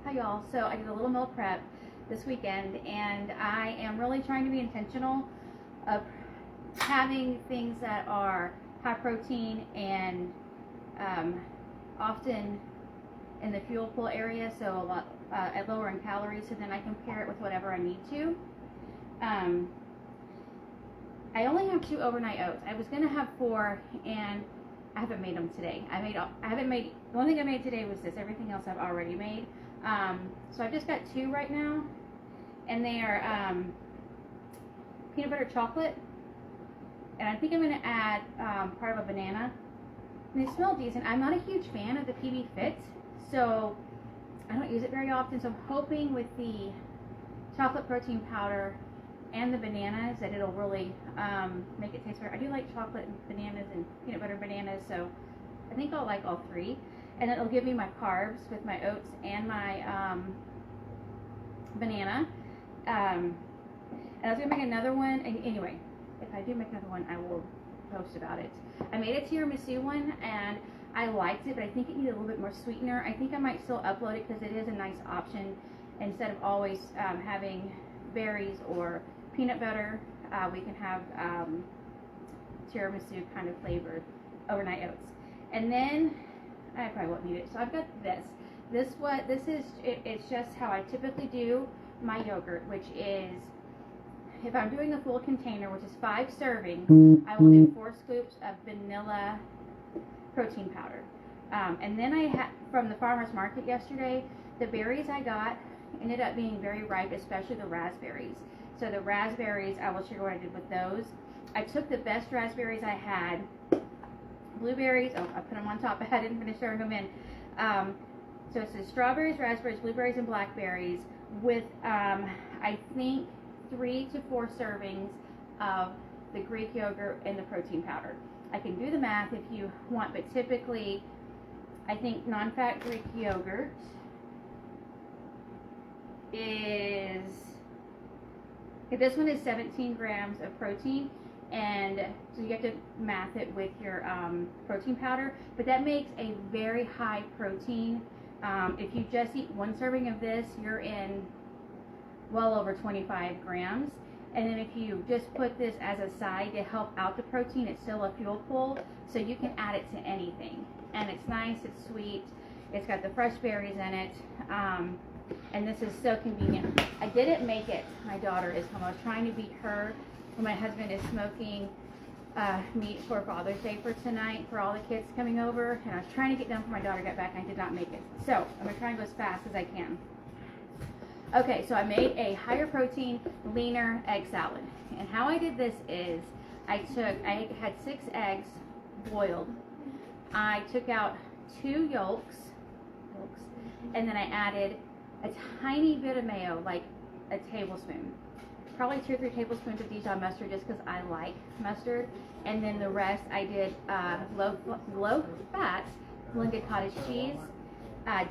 Hi y'all. So I did a little meal prep this weekend, and I am really trying to be intentional of having things that are high protein and often in the fuel pool area, so a lot at lower in calories, so then I can pair it with whatever I need to. I only have 2 overnight oats. I was gonna have 4, and I haven't made them today. The only thing I made today was this. Everything else I've already made. So I've just got 2 right now, and they are peanut butter chocolate, and I think I'm gonna add part of a banana. And they smell decent. I'm not a huge fan of the PB Fit, so I don't use it very often. So I'm hoping with the chocolate protein powder and the bananas that it'll really make it taste better. I do like chocolate and bananas and peanut butter bananas, so I think I'll like all 3. And it'll give me my carbs with my oats and my banana. And I was gonna make another one. And anyway, if I do make another one, I will post about it. I made a tiramisu one, and I liked it, but I think it needed a little bit more sweetener. I think I might still upload it because it is a nice option instead of always having berries or peanut butter. We can have tiramisu kind of flavored overnight oats. And then I probably won't need it. So I've got this. It's just how I typically do my yogurt, which is, if I'm doing a full container, which is 5 servings, I will do 4 scoops of vanilla protein powder. And then I had, from the farmer's market yesterday, the berries I got ended up being very ripe, especially the raspberries. So the raspberries, I will share what I did with those. I took the best raspberries I had, blueberries, I put them on top, I didn't finish throwing them in. So it's the strawberries, raspberries, blueberries, and blackberries with, I think, 3 to 4 servings of the Greek yogurt and the protein powder. I can do the math if you want, but typically, I think non-fat Greek yogurt is, this one is 17 grams of protein, and so you have to math it with your protein powder, but that makes a very high protein. If you just eat 1 serving of this, you're in well over 25 grams. And then if you just put this as a side to help out the protein, it's still a fuel pool, so you can add it to anything. And it's nice, it's sweet, it's got the fresh berries in it, and this is so convenient. I didn't make it. My daughter is home. I was trying to beat her when my husband is smoking meat for Father's Day for tonight for all the kids coming over, and I was trying to get done before my daughter got back, and I did not make it. So I'm going to try and go as fast as I can. Okay, so I made a higher protein, leaner egg salad. And how I did this is I had 6 eggs boiled. I took out 2 yolks, and then I added a tiny bit of mayo, like a tablespoon. Probably 2 or 3 tablespoons of Dijon mustard, just because I like mustard. And then the rest I did low fat blended cottage cheese.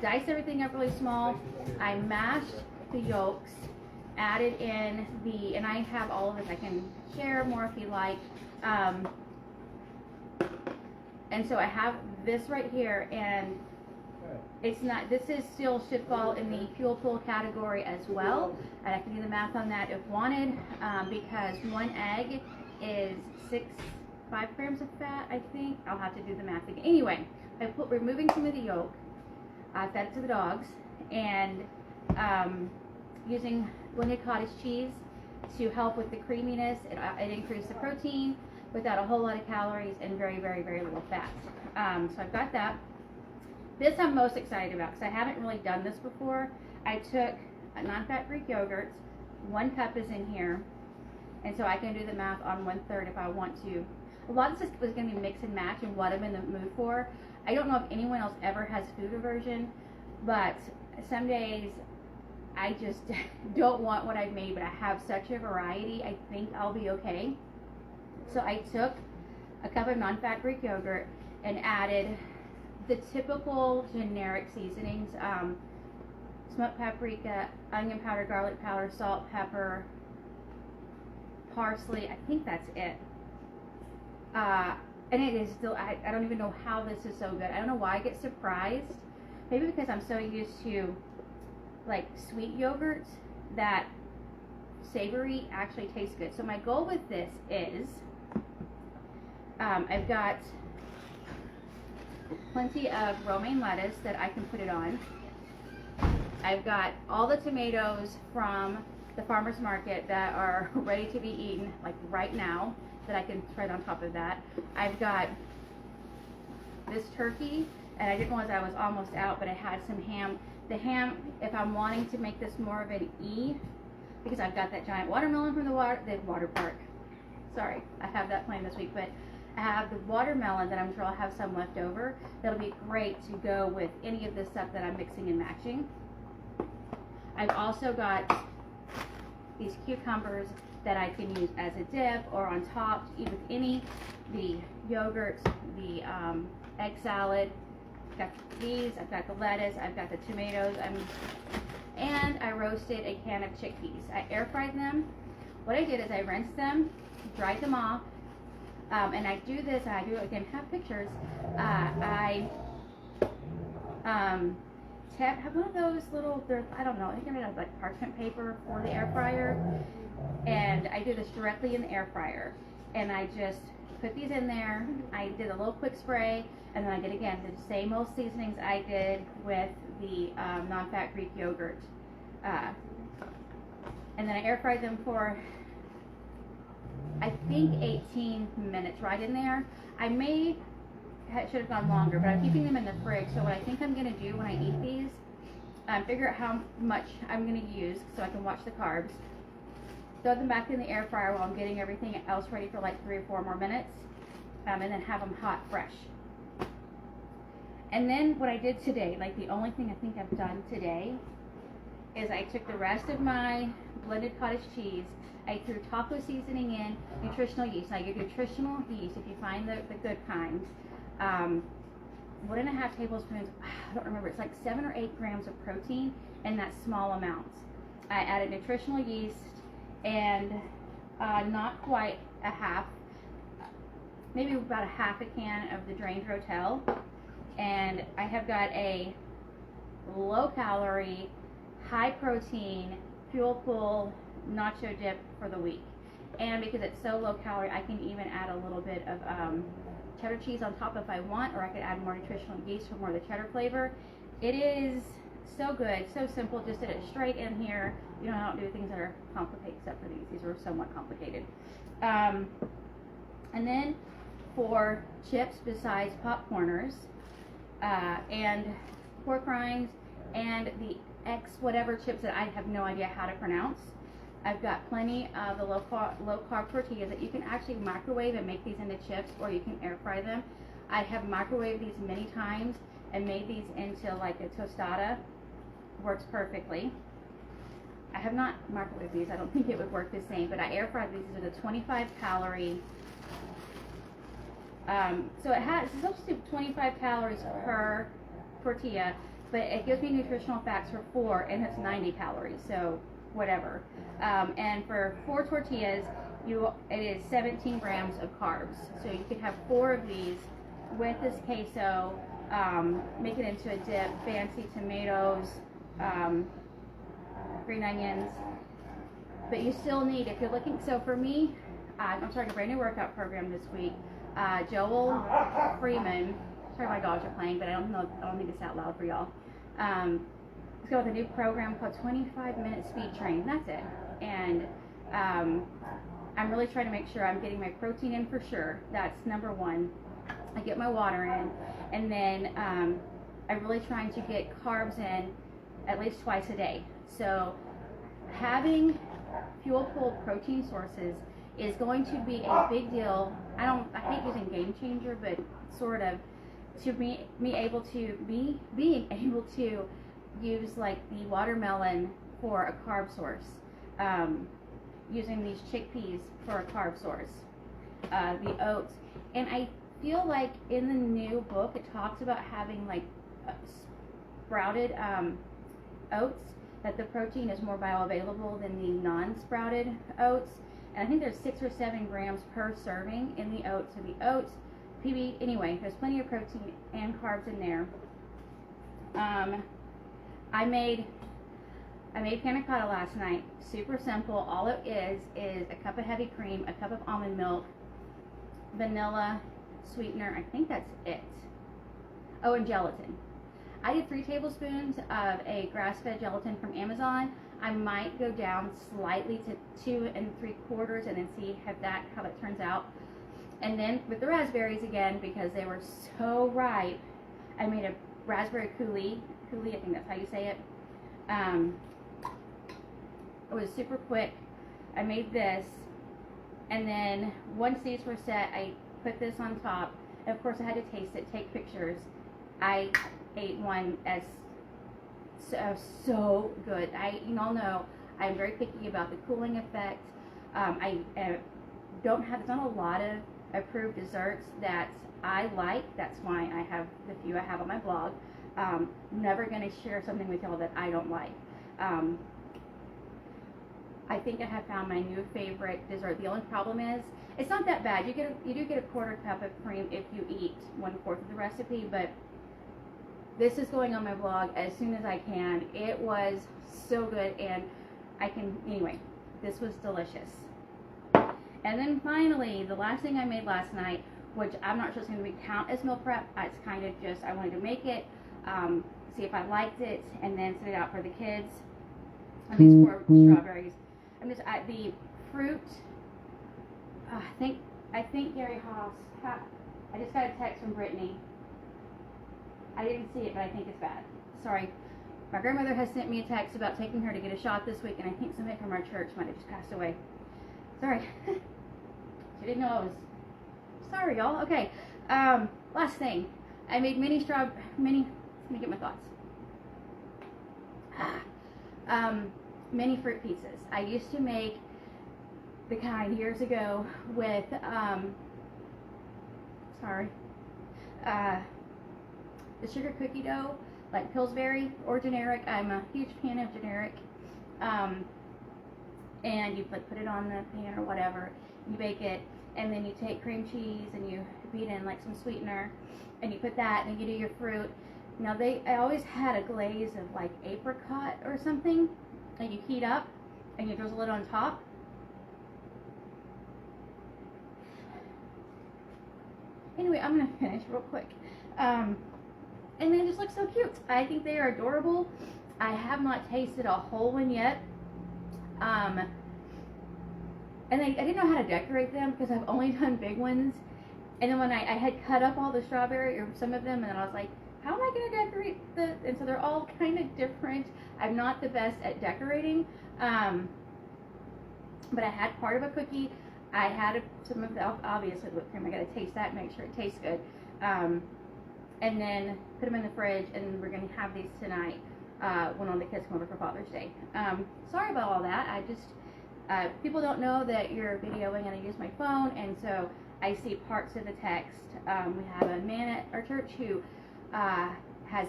Diced everything up really small. I mashed the yolks, added in and I have all of this, I can share more if you like. And so I have this right here, and it's not, this is still should fall in the fuel pool category as well. And I can do the math on that if wanted, because 1 egg is 5 grams of fat, I think. I'll have to do the math again. Anyway, removing some of the yolk, I fed it to the dogs, and using blended cottage cheese to help with the creaminess. It increased the protein without a whole lot of calories and very, very, very little fat. So I've got that. This I'm most excited about because I haven't really done this before. I took a non-fat Greek yogurt, 1 cup is in here, and so I can do the math on 1/3 if I want to. A lot of this was going to be mix and match and what I'm in the mood for. I don't know if anyone else ever has food aversion, but some days I just don't want what I've made, but I have such a variety, I think I'll be okay. So I took a cup of non-fat Greek yogurt and added the typical generic seasonings, smoked paprika, onion powder, garlic powder, salt, pepper, parsley. I think that's it. And it is still, I don't even know how this is so good. I don't know why I get surprised. Maybe because I'm so used to like sweet yogurts that savory actually tastes good. So my goal with this is I've got plenty of romaine lettuce that I can put it on. I've got all the tomatoes from the farmer's market that are ready to be eaten, like right now, that I can spread on top of that. I've got this turkey, and I didn't realize I was almost out, but I had some ham. The ham, if I'm wanting to make this more of an E, because I've got that giant watermelon from the water park. Sorry, I have that planned this week, but I have the watermelon that I'm sure I'll have some left over. That'll be great to go with any of the stuff that I'm mixing and matching. I've also got these cucumbers that I can use as a dip or on top, to eat with the yogurts, the egg salad. I've got these, I've got the lettuce, I've got the tomatoes, and I roasted a can of chickpeas. I air fried them. What I did is I rinsed them, dried them off, and I do this, I do again, have pictures. I have one of those little, I don't know, I think they're made of like parchment paper for the air fryer, and I do this directly in the air fryer, and I just put these in there. I did a little quick spray, and then I did again the same old seasonings I did with the non-fat Greek yogurt, and then I air fried them for I think 18 minutes right in there. Should have gone longer, but I'm keeping them in the fridge. So what I think I'm going to do when I eat these, figure out how much I'm going to use so I can watch the carbs. Throw them back in the air fryer while I'm getting everything else ready for like 3 or 4 more minutes, and then have them hot, fresh. And then what I did today, like the only thing I think I've done today, is I took the rest of my blended cottage cheese, I threw taco seasoning in, nutritional yeast. Now your nutritional yeast, if you find the good kind, 1.5 tablespoons, I don't remember, it's like 7 or 8 grams of protein in that small amount. I added nutritional yeast and not quite a half, maybe about a half a can of the drained Rotel. And I have got a low calorie, high protein, fuel pool nacho dip for the week. And because it's so low calorie, I can even add a little bit of cheddar cheese on top if I want, or I could add more nutritional yeast for more of the cheddar flavor. It is so good, so simple. Just did it straight in here. You know, I don't do things that are complicated except for these. These are somewhat complicated. And then for chips besides popcorners and pork rinds and the X whatever chips that I have no idea how to pronounce, I've got plenty of the low carb tortillas that you can actually microwave and make these into chips, or you can air fry them. I have microwaved these many times and made these into like a tostada. Works perfectly. I have not microwaved these. I don't think it would work the same, but I air fried these with a 25 calorie. So it's supposed to do 25 calories per tortilla, but it gives me nutritional facts for 4, and it's 90 calories. So whatever. And for 4 tortillas, it is 17 grams of carbs. So you could have 4 of these with this queso, make it into a dip, fancy tomatoes, green onions. But you still need, if you're looking, so for me, I'm starting a brand new workout program this week. Joel Freeman, sorry my dogs are playing, but I don't think it's that loud for y'all. Let's go with a new program called 25-minute speed train. That's it. And I'm really trying to make sure I'm getting my protein in for sure. That's number one. I get my water in, and then I'm really trying to get carbs in at least twice a day. So having fuel pooled protein sources is going to be a big deal. I hate using game changer, but sort of, to being able to use like the watermelon for a carb source, using these chickpeas for a carb source, the oats. And I feel like in the new book it talks about having like sprouted oats, that the protein is more bioavailable than the non-sprouted oats. And I think there's 6 or 7 grams per serving in the oats. So the oats, anyway, there's plenty of protein and carbs in there. I made I made panna cotta last night. Super simple. All it is a cup of heavy cream, a cup of almond milk, vanilla, sweetener. I think that's it. Oh, and gelatin. I did 3 tablespoons of a grass-fed gelatin from Amazon. I might go down slightly to 2 3/4 and then see how that turns out. And then with the raspberries again, because they were so ripe, I made a raspberry coulis. I think that's how you say it. It was super quick. I made this, and then once these were set, I put this on top. And of course, I had to taste it, take pictures. I ate one as so good. You all know I'm very picky about the cooling effect. There's not a lot of approved desserts that I like. That's why I have the few I have on my blog. I'm never going to share something with y'all that I don't like. I think I have found my new favorite dessert. The only problem is it's not that bad. You do get a 1/4 cup of cream if you eat 1/4 of the recipe, but this is going on my blog as soon as I can. It was so good, and anyway, this was delicious. And then finally, the last thing I made last night, which I'm not sure it's going to count as meal prep. It's kind of just, I wanted to make it, see if I liked it, and then set it out for the kids. And these 4 strawberries. The fruit, I think Gary Haas, I just got a text from Brittany. I didn't see it, but I think it's bad. Sorry. My grandmother has sent me a text about taking her to get a shot this week, and I think somebody from our church might have just passed away. Sorry. She didn't know I was... Sorry, y'all. Okay. Last thing. I made mini... Let me get my thoughts. Mini fruit pizzas. I used to make the kind years ago with... the sugar cookie dough, like Pillsbury or generic. I'm a huge fan of generic. And you put it on the pan or whatever. You bake it, and then you take cream cheese and you beat in like some sweetener, and you put that, and you do your fruit. Now I always had a glaze of like apricot or something, and you heat up, and you drizzle it on top. Anyway, I'm gonna finish real quick. And they just look so cute. I think they are adorable. I have not tasted a whole one yet. And I didn't know how to decorate them because I've only done big ones. And then when I had cut up all the strawberry, or some of them, and then I was like, how am I going to decorate and so they're all kind of different. I'm not the best at decorating. But I had part of a cookie. I had some of the, obviously, whipped cream. I got to taste that, make sure it tastes good. And then put them in the fridge, and we're going to have these tonight when all the kids come over for Father's Day. Sorry about all that. I just, people don't know that you're videoing, and I use my phone, and so I see parts of the text. We have a man at our church who has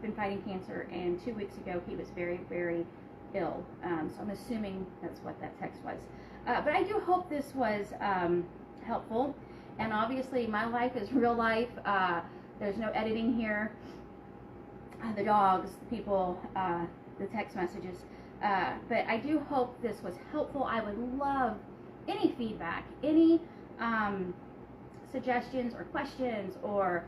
been fighting cancer, and 2 weeks ago he was very, very ill. So I'm assuming that's what that text was. But I do hope this was helpful. And obviously my life is real life. There's no editing here. The dogs, the people, the text messages. But I do hope this was helpful. I would love any feedback, any suggestions or questions, or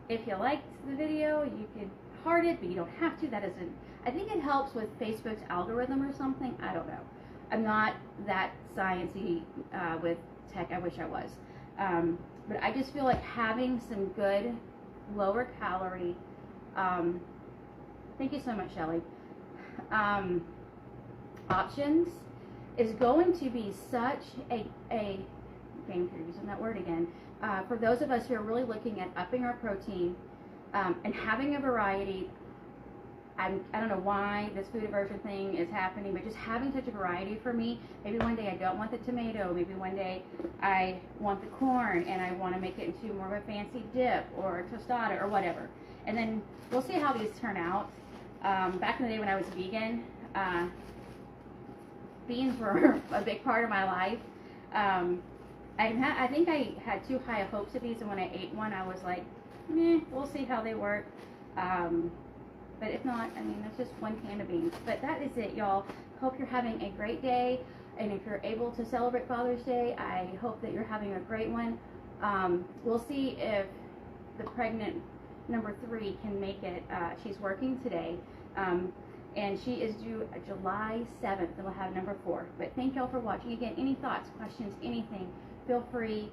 if you liked the video, you could heart it, but you don't have to. That isn't. I think it helps with Facebook's algorithm or something. I don't know. I'm not that sciencey with tech. I wish I was. But I just feel like having some good, lower calorie, thank you so much, Shelly, options is going to be such a game changer, using that word again, for those of us who are really looking at upping our protein and having a variety. I don't know why this food aversion thing is happening, but just having such a variety for me. Maybe one day I don't want the tomato. Maybe one day I want the corn and I want to make it into more of a fancy dip or a tostada or whatever. And then we'll see how these turn out. Back in the day when I was vegan, beans were a big part of my life. I think I had too high of hopes of these, and when I ate one, I was like, meh, we'll see how they work. But if not, I mean, that's just one can of beans. But that is it, y'all. Hope you're having a great day. And if you're able to celebrate Father's Day, I hope that you're having a great one. We'll see if the pregnant number 3 can make it. She's working today. And she is due July 7th. We'll have number 4. But thank y'all for watching. Again, any thoughts, questions, anything, feel free.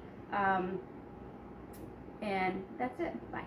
And that's it. Bye.